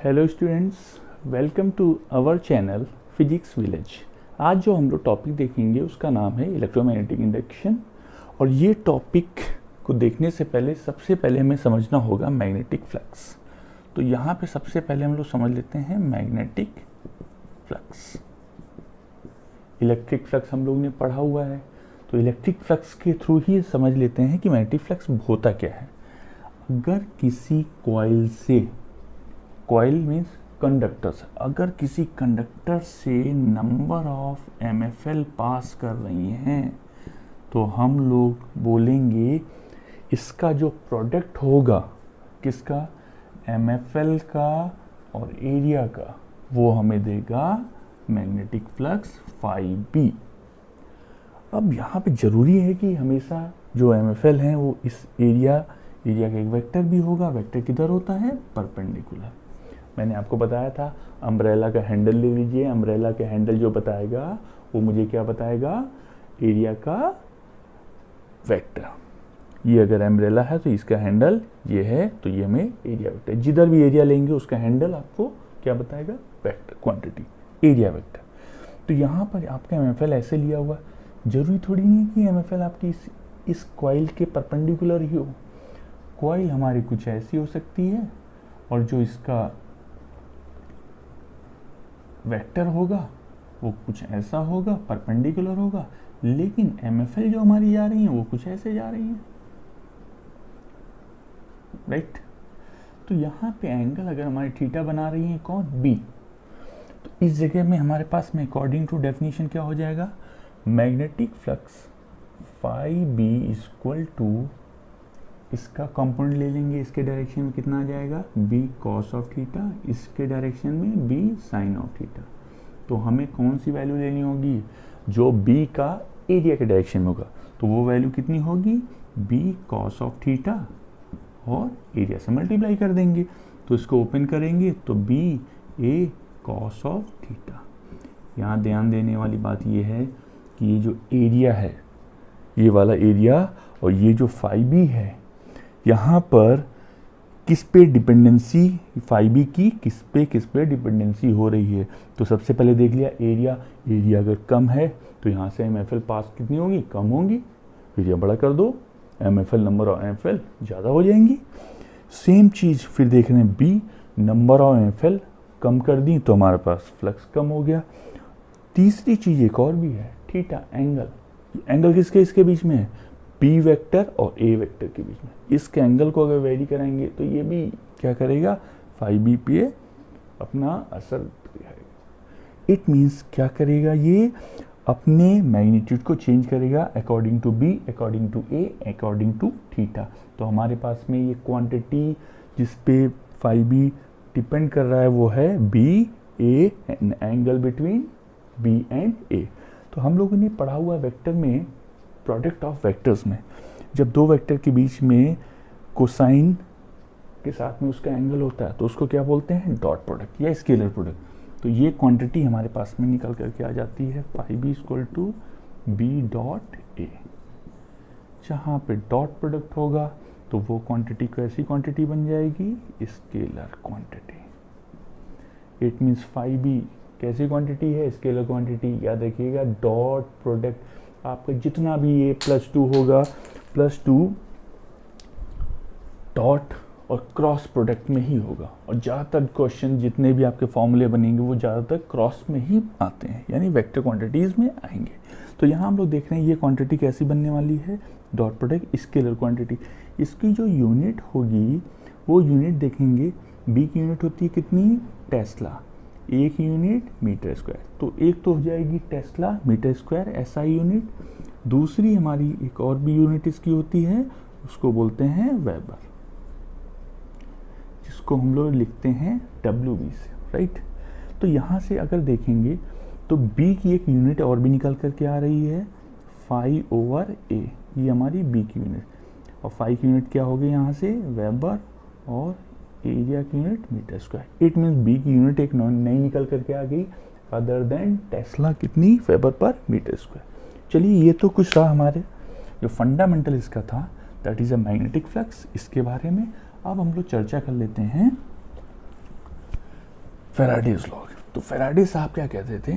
Hello students, welcome to our channel physics village. आज जो हम लोग टॉपिक देखेंगे उसका नाम है इलेक्ट्रोमैग्नेटिक इंडक्शन। और ये टॉपिक को देखने से पहले सबसे पहले हमें समझना होगा मैग्नेटिक फ्लक्स। तो यहाँ पे सबसे पहले हम लोग समझ लेते हैं मैग्नेटिक फ्लक्स। इलेक्ट्रिक फ्लक्स हम लोग ने पढ़ा हुआ है, तो इलेक्ट्रिक फ्लक्स के थ्रू ही समझ लेते हैं कि मैग्नेटिक फ्लक्स होता क्या है। अगर किसी कॉइल से, कॉइल मीन्स कंडक्टर्स, अगर किसी कंडक्टर से नंबर ऑफ एमएफएल पास कर रही हैं तो हम लोग बोलेंगे इसका जो प्रोडक्ट होगा किसका, एमएफएल का और एरिया का, वो हमें देगा मैग्नेटिक फ्लक्स फाई बी। अब यहाँ पे ज़रूरी है कि हमेशा जो एमएफएल हैं वो इस एरिया का एक वेक्टर भी होगा। वेक्टर किधर होता है, परपेंडिकुलर। मैंने आपको बताया था अम्ब्रेला का हैंडल ले लीजिए, अम्ब्रेला का हैंडल जो बताएगा वो मुझे क्या बताएगा, एरिया का वेक्टर। ये अगर अम्ब्रेला है तो इसका हैंडल ये है, तो ये हमें एरिया वेक्टर, जिधर भी एरिया लेंगे उसका हैंडल आपको क्या बताएगा, वेक्टर, क्वांटिटी, एरिया वेक्टर। तो यहाँ पर आपका एमएफएल ऐसे लिया हुआ, जरूरी थोड़ी नहीं है कि एमएफएल आपकी इस कॉइल के परपेंडिकुलर ही हो। कॉइल हमारी कुछ ऐसी हो सकती है और जो इसका वेक्टर होगा वो कुछ ऐसा होगा, परपेंडिकुलर होगा, लेकिन एमएफएल जो हमारी जा रही है वो कुछ ऐसे जा रही है, राइट। तो यहाँ पे एंगल अगर हमारी थीटा बना रही है कौन, बी, तो इस जगह में हमारे पास में अकॉर्डिंग टू डेफिनेशन क्या हो जाएगा, magnetic flux phi B equal to, इसका कंपोनेंट ले लेंगे, इसके डायरेक्शन में कितना आ जाएगा, बी कॉस ऑफ थीटा, इसके डायरेक्शन में बी साइन ऑफ थीटा। तो हमें कौन सी वैल्यू लेनी होगी, जो बी का एरिया के डायरेक्शन में होगा, तो वो वैल्यू कितनी होगी, बी कॉस ऑफ थीटा, और एरिया से मल्टीप्लाई कर देंगे। तो इसको ओपन करेंगे तो B A cos of theta. यहाँ ध्यान देने वाली बात ये है कि ये जो एरिया है, ये वाला एरिया, और ये जो फाई बी है, यहाँ पर किस पे डिपेंडेंसी फाई बी की किस पे डिपेंडेंसी हो रही है। तो सबसे पहले देख लिया एरिया अगर कम है तो यहाँ से एमएफएल पास कितनी होगी, कम होगी। एरिया बड़ा कर दो, एमएफएल नंबर ऑफ एमएफएल ज़्यादा हो जाएंगी। सेम चीज़ फिर देख रहे हैं बी, नंबर ऑफ एमएफएल कम कर दी तो हमारे पास फ्लक्स कम हो गया। तीसरी चीज़ एक और भी है, थीटा, एंगल किसके इसके बीच में है, पी वेक्टर और ए वेक्टर के बीच में। इसके एंगल को अगर वेरी कराएंगे तो ये भी क्या करेगा, फाई बी पे अपना असर दिखाएगा। इट मीन्स क्या करेगा, ये अपने मैग्नीट्यूड को चेंज करेगा according to B, according to A, according to theta. तो हमारे पास में ये क्वांटिटी जिस पे फाई बी डिपेंड कर रहा है वो है B A, angle between B and A. तो हम लोगों ने पढ़ा हुआ वेक्टर में, प्रोडक्ट ऑफ वेक्टर्स में, जब दो वेक्टर के बीच में कोसाइन के साथ में उसका एंगल होता है तो उसको क्या बोलते हैं, डॉट प्रोडक्ट या स्केलर प्रोडक्ट। तो ये क्वांटिटी हमारे पास में निकल करके आ जाती है phi B equal to B dot A. जहाँ पे डॉट प्रोडक्ट होगा तो वो क्वांटिटी कैसी क्वांटिटी बन जाएगी, scalar quantity. It means phi B कैसी क्वांटिटी है, स्केलर क्वांटिटी। याद रखिएगा डॉट प्रोडक्ट आपका जितना भी ये +2 होगा, +2 डॉट और क्रॉस प्रोडक्ट में ही होगा। और ज़्यादातर क्वेश्चन जितने भी आपके फॉर्मूले बनेंगे वो ज़्यादातर क्रॉस में ही आते हैं, यानी वेक्टर क्वांटिटीज़ में आएंगे। तो यहाँ हम लोग देख रहे हैं ये क्वांटिटी कैसी बनने वाली है, डॉट प्रोडक्ट स्केलर क्वांटिटी। इसकी जो यूनिट होगी वो यूनिट देखेंगे, बी की यूनिट होती है कितनी, टेस्ला, एक यूनिट मीटर स्क्वायर। तो एक तो हो जाएगी tesla metre square SI unit, दूसरी हमारी एक और भी यूनिट इसकी होती है, उसको बोलते हैं वेबर, जिसको हम लोग लिखते हैं WB से, राइट। तो यहाँ से अगर देखेंगे तो B की एक यूनिट और भी निकल करके आ रही है, फाई ओवर ए, ये हमारी B की यूनिट, और फाई की यूनिट क्या होगी यहाँ से, वेबर, और एरिया की unit metre square. It means B की यूनिट एक नई निकल करके आ गई अदर देन टेस्ला, कितनी, वेबर पर मीटर स्क्वायर। चलिए ये तो कुछ रहा हमारे जो फंडामेंटल इसका था, that is a magnetic flux, इसके बारे में। अब हम लोग चर्चा कर लेते हैं फैराडेज लॉ। तो फैराडे साहब क्या कहते थे,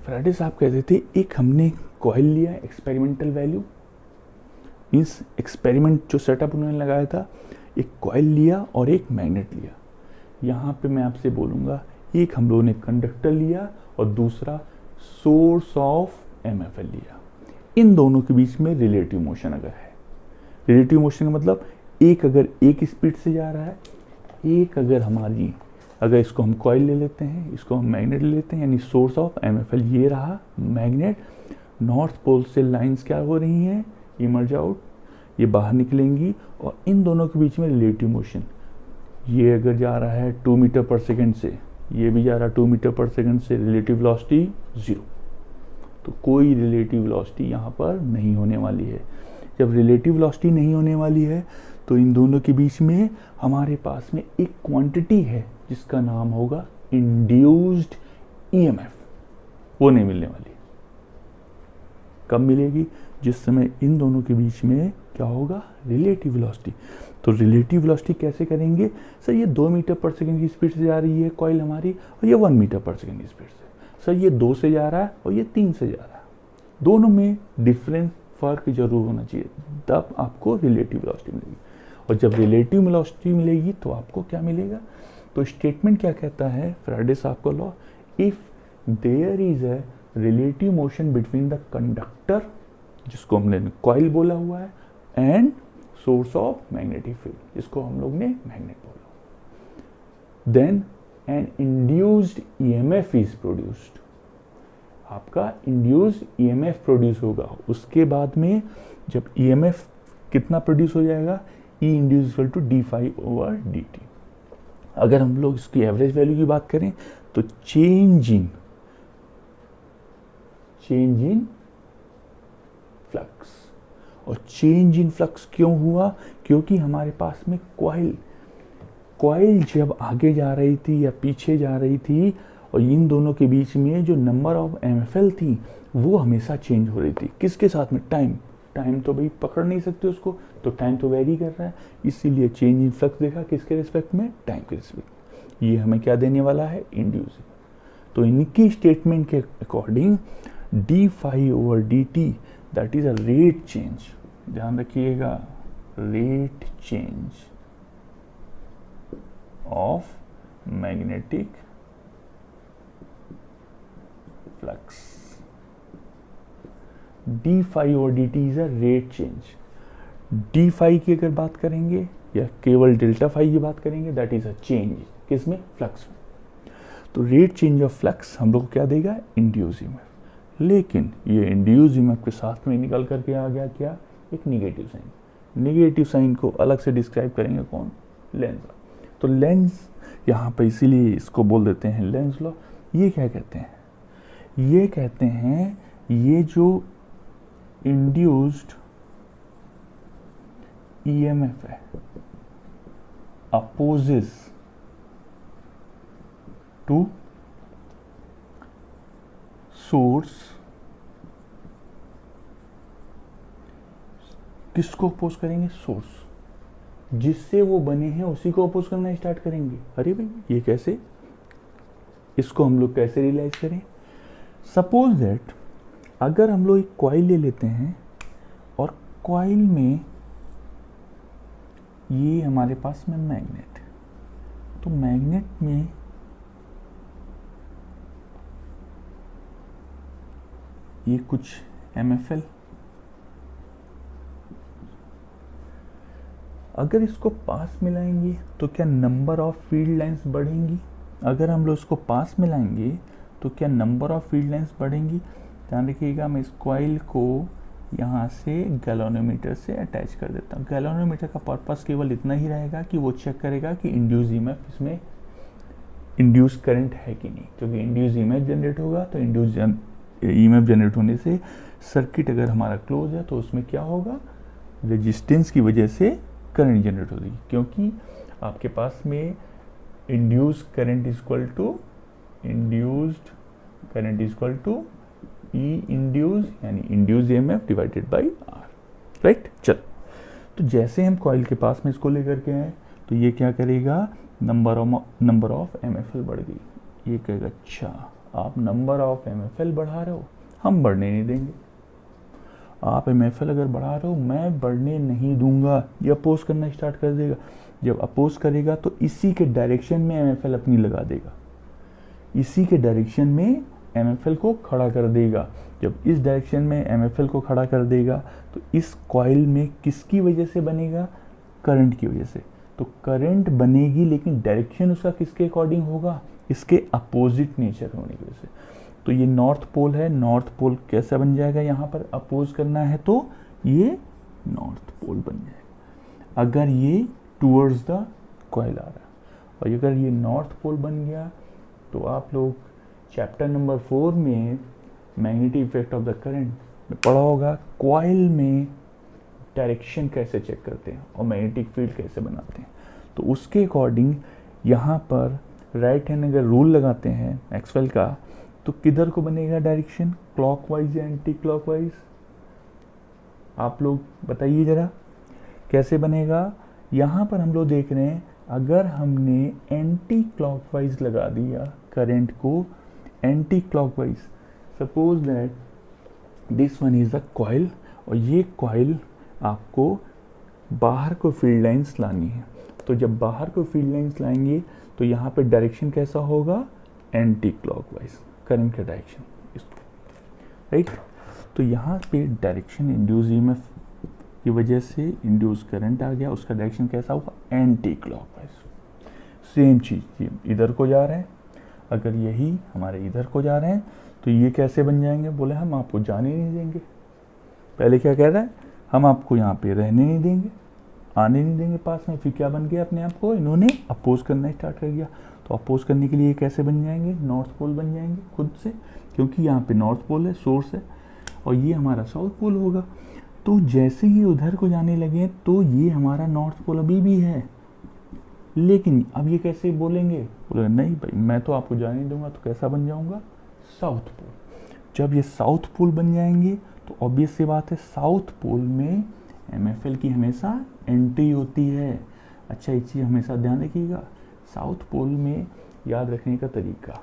फैराडे साहब कहते थे एक हमने कॉइल लिया एक्सपेरिमेंटल वैल्यू, मीन्स एक्सपेरिमेंट जो सेटअप उन्होंने लगाया था, एक कॉइल लिया और एक मैग्नेट लिया। यहाँ पे मैं आपसे बोलूँगा एक हम लोगों ने कंडक्टर लिया और दूसरा सोर्स ऑफ MFL लिया। इन दोनों के बीच में रिलेटिव मोशन अगर है, रिलेटिव मोशन का मतलब एक अगर एक स्पीड से जा रहा है, एक अगर इसको हम कॉइल ले लेते हैं, इसको हम मैग्नेट ले लेते हैं, यानी सोर्स ऑफ MFL ये रहा मैग्नेट, नॉर्थ पोल से लाइंस क्या हो रही हैं, इमर्ज आउट, ये बाहर निकलेंगी और इन दोनों के बीच में रिलेटिव मोशन, ये अगर जा रहा है 2 मीटर पर सेकेंड से, ये भी जा रहा है 2 मीटर पर सेकेंड से, रिलेटिव वेलोसिटी 0। तो कोई रिलेटिव वेलोसिटी यहाँ पर नहीं होने वाली है। जब रिलेटिव वेलोसिटी नहीं होने वाली है तो इन दोनों के बीच में हमारे पास में एक क्वांटिटी है जिसका नाम होगा इंड्यूस्ड EMF, वो नहीं मिलने वाली। कब मिलेगी, जिस समय इन दोनों के बीच में क्या होगा, रिलेटिव वेलोसिटी। तो रिलेटिव वेलोसिटी कैसे करेंगे सर, ये 2 मीटर पर सेकंड की स्पीड से जा रही है कॉइल हमारी और ये 1 मीटर पर सेकंड की स्पीड से, सर ये 2 से जा रहा है और ये 3 से जा रहा है, दोनों में डिफरेंस फर्क जरूर होना चाहिए, तब आपको रिलेटिव वेलोसिटी मिलेगी। और जब रिलेटिव वेलोसिटी मिलेगी तो आपको क्या मिलेगा, तो स्टेटमेंट क्या कहता है फैराडे साहब का law, if there is a relative motion between the conductor, जिसको हमने कॉइल बोला हुआ है, and source of magnetic field, जिसको हम लोग ने मैग्नेट बोला, then an induced EMF is produced, आपका इंड्यूस्ड EMF प्रोड्यूस होगा। उसके बाद में जब EMF कितना प्रोड्यूस हो जाएगा, E induce equal to d∅/dt। अगर हम लोग इसकी एवरेज वैल्यू की बात करें तो चेंज इन फ्लक्स, और चेंज इन फ्लक्स क्यों हुआ, क्योंकि हमारे पास में कॉइल जब आगे जा रही थी या पीछे जा रही थी और इन दोनों के बीच में जो नंबर ऑफ MFL थी वो हमेशा चेंज हो रही थी, किसके साथ में, टाइम तो भाई पकड़ नहीं सकते उसको, तो टाइम तो वेरी कर रहा है, इसीलिए चेंज इन फ्लक्स देखा किसके रिस्पेक्ट में, टाइम के रिस्पेक्ट। ये हमें क्या देने वाला है, इंड्यूसिंग। तो इनकी स्टेटमेंट के according d∅/dt that is a rate change, ध्यान रखिएगा, rate change of magnetic flux, d∅/dt is a rate change. d∅ की अगर बात करेंगे या केवल ∆φ की बात करेंगे, दैट इज अ चेंज किसमें, फ्लक्स में। तो रेट चेंज ऑफ फ्लक्स हम लोग को क्या देगा, इंड्यूस EMF। लेकिन ये इंड्यूस EMF के साथ में निकल करके आ गया क्या, एक निगेटिव साइन। निगेटिव साइन को अलग से डिस्क्राइब करेंगे कौन, लेंज लॉ। तो लेंज यहाँ पे इसीलिए इसको बोल देते हैं लेंज लॉ। ये क्या कहते हैं, ये कहते हैं ये जो इंड्यूस्ड EMF है अपोजेस टू सोर्स, किसको अपोज करेंगे, सोर्स, जिससे वो बने हैं उसी को अपोज करना स्टार्ट करेंगे। अरे भाई ये कैसे, इसको हम लोग कैसे रियलाइज करें, सपोज दैट अगर हम लोग एक कॉइल ले लेते हैं और कॉइल में ये हमारे पास में मैग्नेट, तो मैग्नेट में ये कुछ MFL, अगर इसको पास मिलाएंगे तो क्या नंबर ऑफ फील्ड लाइंस बढ़ेंगी, अगर हम लोग इसको पास मिलाएंगे तो क्या नंबर ऑफ फील्ड लाइंस बढ़ेंगी। ध्यान रखिएगा, मैं इस कॉइल को यहाँ से गैल्वेनोमीटर से अटैच कर देता हूँ। गैल्वेनोमीटर का पर्पस केवल इतना ही रहेगा कि वो चेक करेगा कि इंड्यूस EMF इसमें इंड्यूस करंट है कि नहीं, क्योंकि इंड्यूस EMF जनरेट होगा तो इंड्यूस EMF जनरेट होने से सर्किट अगर हमारा क्लोज है तो उसमें क्या होगा, रेजिस्टेंस की वजह से करंट जनरेट होगी, क्योंकि आपके पास में induce current equal to E induce यानी induce EMF divided by R, right. चल, तो जैसे हम कॉइल के पास में इसको लेकर के आए तो ये क्या करेगा, नंबर ऑफ MFL बढ़ गई। ये कहेगा अच्छा आप नंबर ऑफ MFL बढ़ा रहे हो, हम बढ़ने नहीं देंगे। आप MFL अगर बढ़ा रहे हो मैं बढ़ने नहीं दूंगा। ये अपोज करना स्टार्ट कर देगा। जब अपोज करेगा तो इसी के डायरेक्शन में MFL अपनी लगा देगा, इसी के डायरेक्शन में MFL को खड़ा कर देगा। जब इस डायरेक्शन में MFL को खड़ा कर देगा तो इस कॉइल में किसकी वजह से बनेगा, करंट की वजह से। तो करंट बनेगी लेकिन डायरेक्शन उसका किसके अकॉर्डिंग होगा, इसके अपोजिट नेचर होने की वजह से। तो ये नॉर्थ पोल है, नॉर्थ पोल कैसा बन जाएगा, यहाँ पर अपोज करना है तो ये नॉर्थ पोल बन जाएगा अगर ये टूवर्ड्स द कॉइल आ रहा है। और अगर ये नॉर्थ पोल बन गया तो आप लोग चैप्टर नंबर 4 में magnetic effect of the current में पढ़ा होगा, कॉइल में डायरेक्शन कैसे चेक करते हैं और मैग्नेटिक फील्ड कैसे बनाते हैं। तो उसके अकॉर्डिंग यहाँ पर राइट हैंड अगर रूल लगाते हैं मैक्सवेल का तो किधर को बनेगा डायरेक्शन, क्लॉकवाइज या एंटी क्लॉकवाइज, आप लोग बताइए ज़रा कैसे बनेगा। यहाँ पर हम लोग देख रहे हैं अगर हमने एंटी क्लॉकवाइज लगा दिया करंट को, anti clockwise, suppose that this one is the coil और ये कॉइल आपको बाहर को फील्ड लाइंस लानी है। तो जब बाहर को फील्ड लाइंस लाएंगे तो यहाँ पे डायरेक्शन कैसा होगा, एंटी क्लॉकवाइज, करंट का डायरेक्शन इसको, राइट। तो यहाँ पे डायरेक्शन इंड्यूस EMF की वजह से इंड्यूस करंट आ गया, उसका डायरेक्शन कैसा होगा, एंटी क्लॉकवाइज। सेम चीज़ ये इधर को जा रहे हैं, अगर यही हमारे इधर को जा रहे हैं तो ये कैसे बन जाएंगे, बोले हम आपको जाने नहीं देंगे। पहले क्या कह रहा है, हम आपको यहाँ पे रहने नहीं देंगे, आने नहीं देंगे पास में। फिर क्या बन गया, अपने आप को इन्होंने अपोज करना स्टार्ट कर दिया। तो अपोज करने के लिए कैसे बन जाएंगे, नॉर्थ पोल बन जाएंगे खुद से, क्योंकि यहाँ पे नॉर्थ पोल है, सोर्स है, और ये हमारा साउथ पोल होगा। तो जैसे ही उधर को जाने लगे तो ये हमारा नॉर्थ पोल अभी भी है, लेकिन अब ये कैसे बोलेंगे, बोले नहीं भाई मैं तो आपको जाने नहीं दूंगा, तो कैसा बन जाऊंगा, साउथ पोल। जब ये साउथ पोल बन जाएंगे तो ऑब्वियस सी बात है साउथ पोल में MFL की हमेशा एंट्री होती है। अच्छा ये चीज़ हमेशा ध्यान रखिएगा, साउथ पोल में याद रखने का तरीका,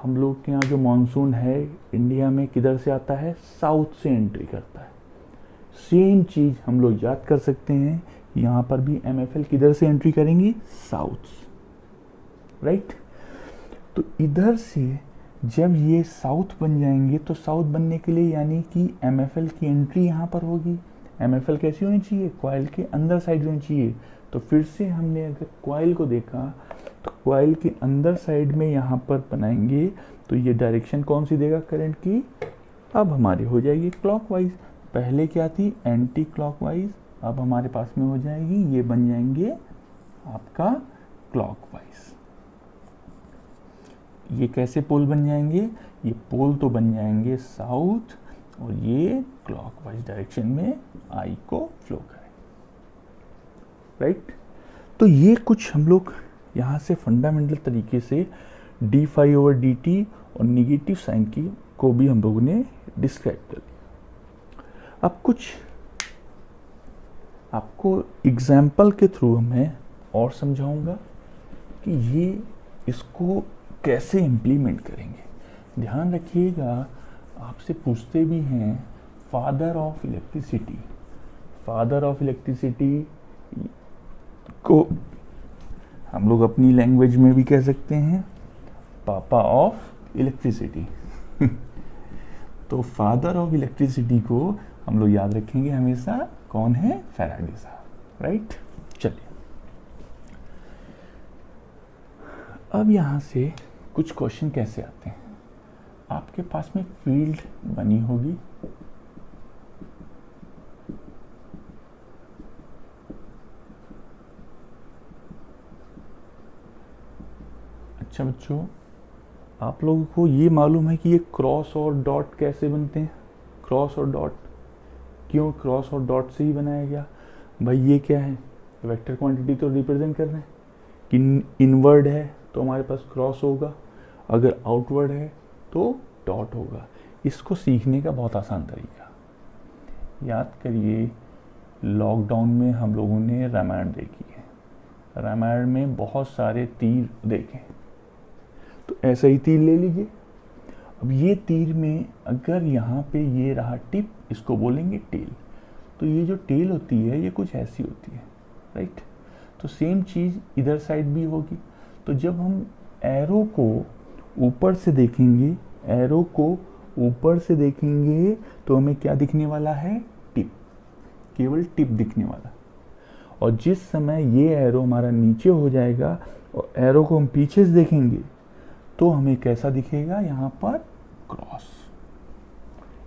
हम लोग के यहाँ जो मानसून है इंडिया में किधर से आता है, साउथ से एंट्री करता है। सेम चीज़ हम लोग याद कर सकते हैं, यहाँ पर भी MFL किधर से एंट्री करेंगी, साउथ, राइट। तो इधर से जब ये साउथ बन जाएंगे तो साउथ बनने के लिए यानी कि MFL की एंट्री यहाँ पर होगी। MFL कैसी होनी चाहिए, कॉइल के अंदर साइड होनी चाहिए। तो फिर से हमने अगर कॉइल को देखा तो कॉइल के अंदर साइड में यहाँ पर बनाएंगे तो ये डायरेक्शन कौन सी देगा करंट की, अब हमारी हो जाएगी क्लॉकवाइज। पहले क्या थी, एंटी क्लॉकवाइज, अब हमारे पास में हो जाएगी, ये बन जाएंगे आपका क्लॉकवाइज। ये कैसे पोल बन जाएंगे, ये पोल तो बन जाएंगे साउथ और ये क्लॉकवाइज डायरेक्शन में आई को फ्लो करें, राइट। तो ये कुछ हम लोग यहाँ से फंडामेंटल तरीके से d∅/dt और निगेटिव साइन की को भी हम लोगों ने डिस्क्राइब कर दिया। अब कुछ आपको एग्जाम्पल के थ्रू मैं और समझाऊंगा कि ये इसको कैसे इम्प्लीमेंट करेंगे। ध्यान रखिएगा, आपसे पूछते भी हैं father of electricity, father of electricity को हम लोग अपनी लैंग्वेज में भी कह सकते हैं पापा ऑफ इलेक्ट्रिसिटी। तो फादर ऑफ इलेक्ट्रिसिटी को हम लोग याद रखेंगे हमेशा, कौन है, फैराडे साहब, राइट। चलिए अब यहाँ से कुछ क्वेश्चन कैसे आते हैं। आपके पास में फील्ड बनी होगी, अच्छा बच्चों आप लोगों को ये मालूम है कि ये क्रॉस और डॉट कैसे बनते हैं, क्रॉस और डॉट क्यों क्रॉस और डॉट से ही बनाया गया, भाई ये क्या है, वेक्टर क्वांटिटी तो रिप्रेजेंट कर रहे हैं कि इनवर्ड है तो हमारे पास क्रॉस होगा, अगर आउटवर्ड है तो डॉट होगा। इसको सीखने का बहुत आसान तरीका, याद करिए लॉकडाउन में हम लोगों ने रामायण देखी है, रामायण में बहुत सारे तीर देखे, तो ऐसा ही तीर ले लीजिए। अब ये तीर में अगर यहाँ पे ये रहा टिप, इसको बोलेंगे टेल। तो ये जो टेल होती है ये कुछ ऐसी होती है, राइट। तो सेम चीज़ इधर साइड भी होगी। तो जब हम एरो को ऊपर से देखेंगे, एरो को ऊपर से देखेंगे तो हमें क्या दिखने वाला है, टिप, केवल टिप दिखने वाला। और जिस समय ये एरो हमारा नीचे हो जाएगा और एरो को हम पीछे से देखेंगे तो हमें कैसा दिखेगा, यहाँ पर क्रॉस।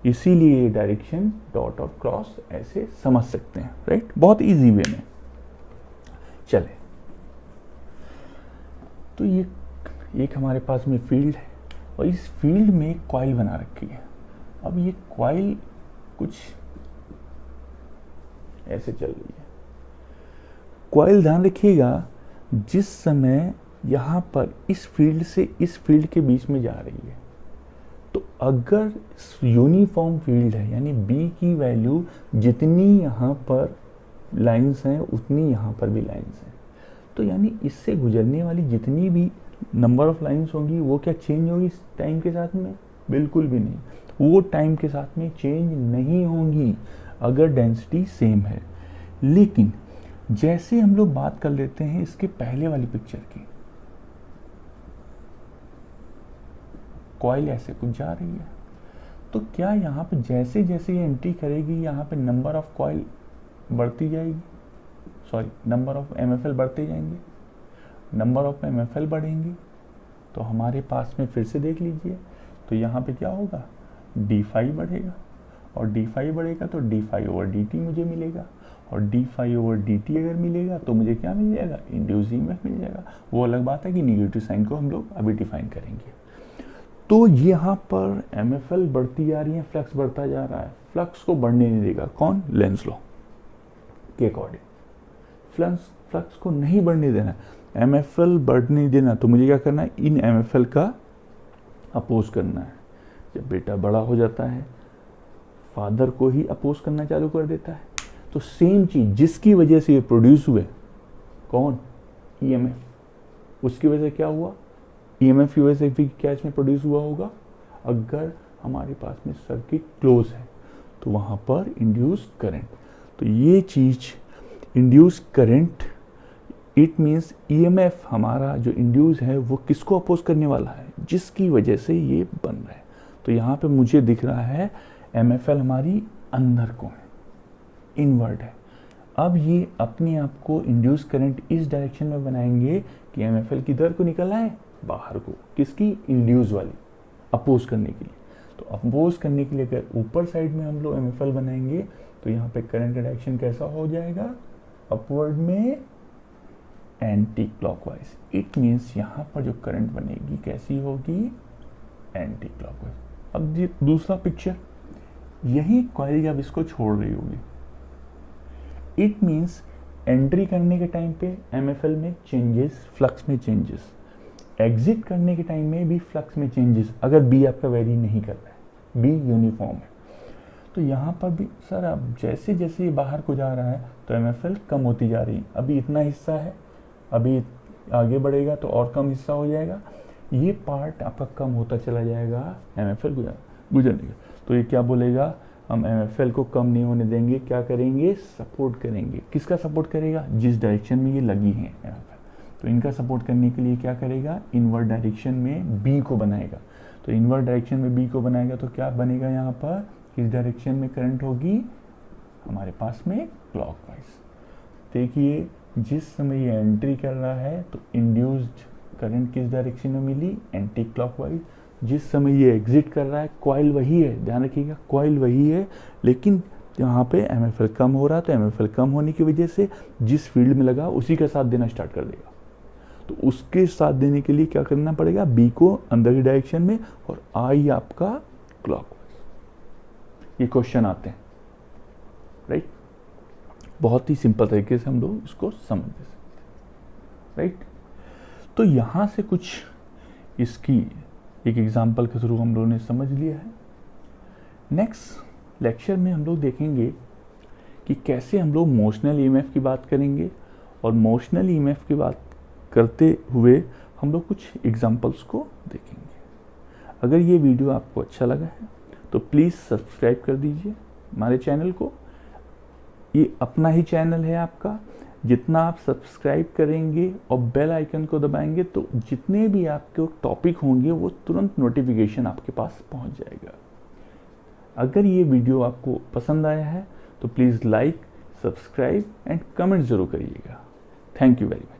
इसीलिए डायरेक्शन डॉट और क्रॉस ऐसे समझ सकते हैं, राइट, बहुत इजी वे में। चले, तो ये एक हमारे पास में फील्ड है और इस फील्ड में एक कॉइल बना रखी है। अब ये कॉइल कुछ ऐसे चल रही है। कॉइल ध्यान रखिएगा, जिस समय यहाँ पर इस फील्ड से इस फील्ड के बीच में जा रही है, तो अगर यूनिफॉर्म फील्ड है यानी बी की वैल्यू जितनी यहाँ पर लाइंस हैं उतनी यहाँ पर भी लाइंस हैं, तो यानी इससे गुजरने वाली जितनी भी नंबर ऑफ लाइंस होंगी वो क्या चेंज होगी इस टाइम के साथ में, बिल्कुल भी नहीं। वो टाइम के साथ में चेंज नहीं होंगी अगर डेंसिटी सेम है। लेकिन जैसे हम लोग बात कर लेते हैं इसके पहले वाली पिक्चर की, कॉइल ऐसे कुछ जा रही है, तो क्या यहाँ पे जैसे जैसे ये एंट्री करेगी यहाँ पे नंबर ऑफ कॉइल बढ़ती जाएगी, सॉरी नंबर ऑफ MFL बढ़ते जाएंगे, नंबर ऑफ MFL बढ़ेंगे तो हमारे पास में फिर से देख लीजिए, तो यहाँ पे क्या होगा, d5 बढ़ेगा और d5 बढ़ेगा तो d5/dt मुझे मिलेगा और d5/dt अगर मिलेगा तो मुझे क्या मिल जाएगा, इंड्यूस EMF मिल जाएगा। वो अलग बात है कि निगेटिव साइन को हम लोग अभी डिफाइन करेंगे। तो यहाँ पर MFL बढ़ती जा रही है, फ्लक्स बढ़ता जा रहा है, फ्लक्स को बढ़ने नहीं देगा कौन, लेंज लॉ के अकॉर्डिंग। फ्लक्स को नहीं बढ़ने देना, MFL बढ़ने देना, तो मुझे क्या करना है, इन MFL का अपोज करना है। जब बेटा बड़ा हो जाता है फादर को ही अपोज करना चालू कर देता है, तो सेम चीज जिसकी वजह से ये प्रोड्यूस हुए कौन, EMF, उसकी वजह से क्या हुआ, EMF की वजह से भी क्या इसमें प्रोड्यूस हुआ होगा। अगर हमारे पास में सर्किट क्लोज है तो वहाँ पर इंड्यूस करंट, तो ये चीज induce current, it means EMF हमारा जो इंड्यूस है वो किसको अपोज करने वाला है, जिसकी वजह से ये बन रहा है। तो यहाँ पे मुझे दिख रहा है MFL हमारी अंदर को है, इनवर्ड है। अब ये अपने आप को इंड्यूस करंट इस डायरेक्शन में बनाएंगे कि MFL किधर को निकल आए, बाहर को, किसकी, इंड्यूस वाली, अपोज करने के लिए। तो अपोज करने के लिए अगर ऊपर साइड में हम लोग MFL बनाएंगे तो यहाँ पे करंट का डायरेक्शन कैसा हो जाएगा, अपवर्ड में एंटी क्लॉकवाइज। इट मीन्स यहाँ पर जो करंट बनेगी कैसी होगी, एंटी क्लॉकवाइज। अब ये दूसरा पिक्चर, यही कॉइल जब इसको छोड़ रही होगी, इट मीन्स एंट्री करने के टाइम पे MFL में चेंजेस, फ्लक्स में चेंजेस, एग्जिट करने के टाइम में भी फ्लक्स में चेंजेस, अगर बी आपका वेरी नहीं कर रहा है, बी यूनिफॉर्म है। तो यहाँ पर भी सर अब जैसे जैसे ये बाहर को जा रहा है तो MFL कम होती जा रही है, अभी इतना हिस्सा है, अभी आगे बढ़ेगा तो और कम हिस्सा हो जाएगा, ये पार्ट आपका कम होता चला जाएगा MFL गुजरने का। तो ये क्या बोलेगा, हम MFL को कम नहीं होने देंगे, क्या करेंगे, सपोर्ट करेंगे। किसका सपोर्ट करेगा, जिस डायरेक्शन में ये लगी है MFL, तो इनका सपोर्ट करने के लिए क्या करेगा, इनवर्ड डायरेक्शन में B को बनाएगा। तो इनवर्ड डायरेक्शन में B को बनाएगा तो क्या बनेगा, यहाँ पर किस डायरेक्शन में करंट होगी, हमारे पास में क्लॉकवाइज। देखिए जिस समय ये एंट्री कर रहा है तो इंड्यूस्ड करंट किस डायरेक्शन में मिली, एंटी क्लॉकवाइज। जिस समय ये एग्जिट कर रहा है, कॉइल वही है, ध्यान रखिएगा कॉइल वही है, लेकिन यहाँ पे MFL कम हो रहा है, तो MFL कम होने की वजह से जिस फील्ड में लगा उसी का साथ देना स्टार्ट कर देगा। तो उसके साथ देने के लिए क्या करना पड़ेगा, B को अंदर की डायरेक्शन में और I आपका क्लॉकवाइज। ये क्वेश्चन आते हैं, राइट, बहुत ही सिंपल तरीके से हम लोग इसको समझ सकते हैं, राइट। तो यहाँ से कुछ इसकी एक एग्जांपल के थ्रू हम लोगों ने समझ लिया है। नेक्स्ट लेक्चर में हम लोग देखेंगे कि कैसे हम लोग मोशनल EMF की बात करेंगे और मोशनल ईएमएफ की बात करते हुए हम लोग कुछ एग्जांपल्स को देखेंगे। अगर ये वीडियो आपको अच्छा लगा है तो प्लीज़ सब्सक्राइब कर दीजिए हमारे चैनल को। ये अपना ही चैनल है आपका, जितना आप सब्सक्राइब करेंगे और बेल आइकन को दबाएंगे तो जितने भी आपके टॉपिक होंगे वो तुरंत नोटिफिकेशन आपके पास पहुंच जाएगा। अगर ये वीडियो आपको पसंद आया है तो please like, subscribe and comment ज़रूर करिएगा। Thank you very much.